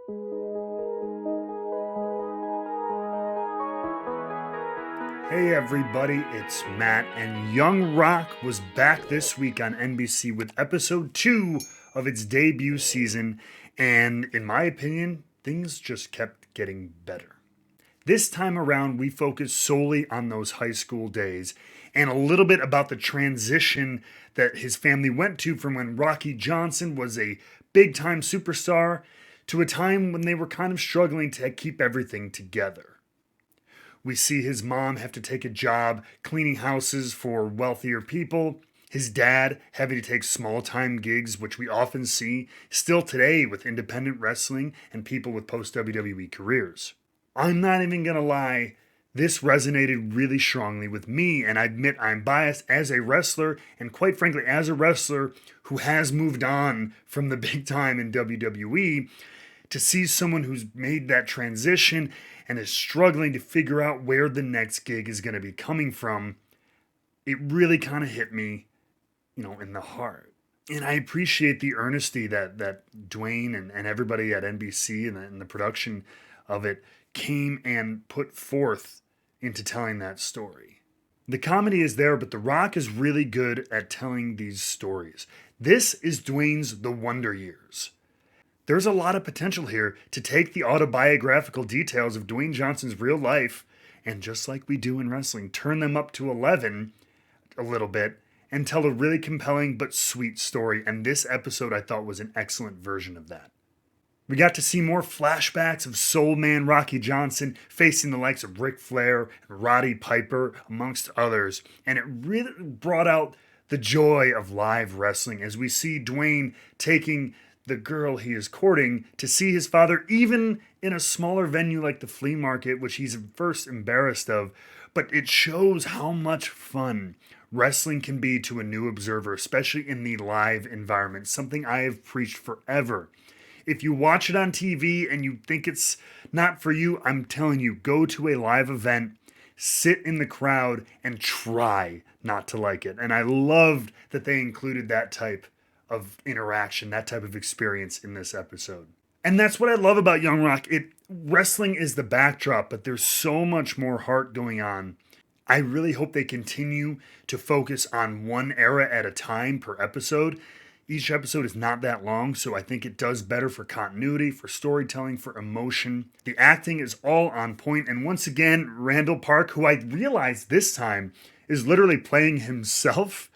Hey everybody, it's Matt, and Young Rock was back this week on NBC with episode 2 of its debut season, and in my opinion, things just kept getting better. This time around, we focused solely on those high school days and a little bit about the transition that his family went to from when Rocky Johnson was a big time superstar to a time when they were kind of struggling to keep everything together. We see his mom have to take a job cleaning houses for wealthier people. His dad having to take small time gigs, which we often see still today with independent wrestling and people with post WWE careers. I'm not even gonna lie, this resonated really strongly with me, and I admit I'm biased as a wrestler, and quite frankly, as a wrestler who has moved on from the big time in WWE. To see someone who's made that transition and is struggling to figure out where the next gig is going to be coming from, it really kind of hit me, in the heart. And I appreciate the earnesty that Dwayne and everybody at NBC and the production of it came and put forth into telling that story. The comedy is there, but The Rock is really good at telling these stories. This is Dwayne's The Wonder Years. There's a lot of potential here to take the autobiographical details of Dwayne Johnson's real life and, just like we do in wrestling, turn them up to 11 a little bit and tell a really compelling but sweet story. And this episode I thought was an excellent version of that. We got to see more flashbacks of Soul Man Rocky Johnson facing the likes of Ric Flair and Roddy Piper, amongst others. And it really brought out the joy of live wrestling as we see Dwayne taking the girl he is courting to see his father, even in a smaller venue like the flea market, which he's first embarrassed of. But it shows how much fun wrestling can be to a new observer, especially in the live environment, something I have preached forever. If you watch it on TV and you think it's not for you, I'm telling you, go to a live event, sit in the crowd, and try not to like it. And I loved that they included that type of interaction, that type of experience in this episode. And that's what I love about Young Rock. Wrestling is the backdrop, but there's so much more heart going on. I really hope they continue to focus on one era at a time per episode. Each episode is not that long, so I think it does better for continuity, for storytelling, for emotion. The acting is all on point, and once again, Randall Park, who I realized this time is literally playing himself,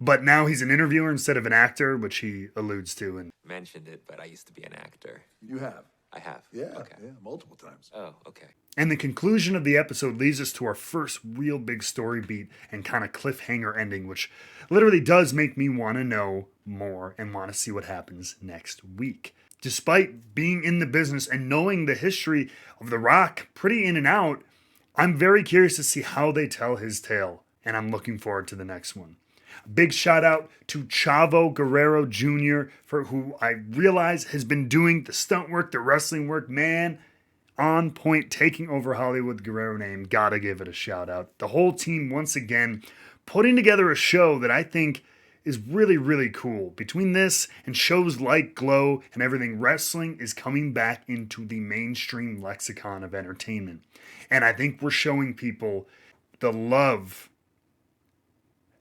but now he's an interviewer instead of an actor, which he alludes to. And mentioned it, but I used to be an actor. You have? I have. Yeah, okay. Yeah, multiple times. Oh, okay. And the conclusion of the episode leads us to our first real big story beat and kind of cliffhanger ending, which literally does make me want to know more and want to see what happens next week. Despite being in the business and knowing the history of The Rock pretty in and out, I'm very curious to see how they tell his tale, and I'm looking forward to the next one. Big shout out to Chavo Guerrero Jr., for who I realize has been doing the stunt work, the wrestling work, man, on point, taking over Hollywood Guerrero name. Gotta give it a shout out. The whole team, once again, putting together a show that I think is really, really cool. Between this and shows like Glow and everything, wrestling is coming back into the mainstream lexicon of entertainment. And I think we're showing people the love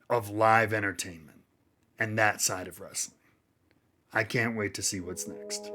of live entertainment and that side of wrestling. I can't wait to see what's next.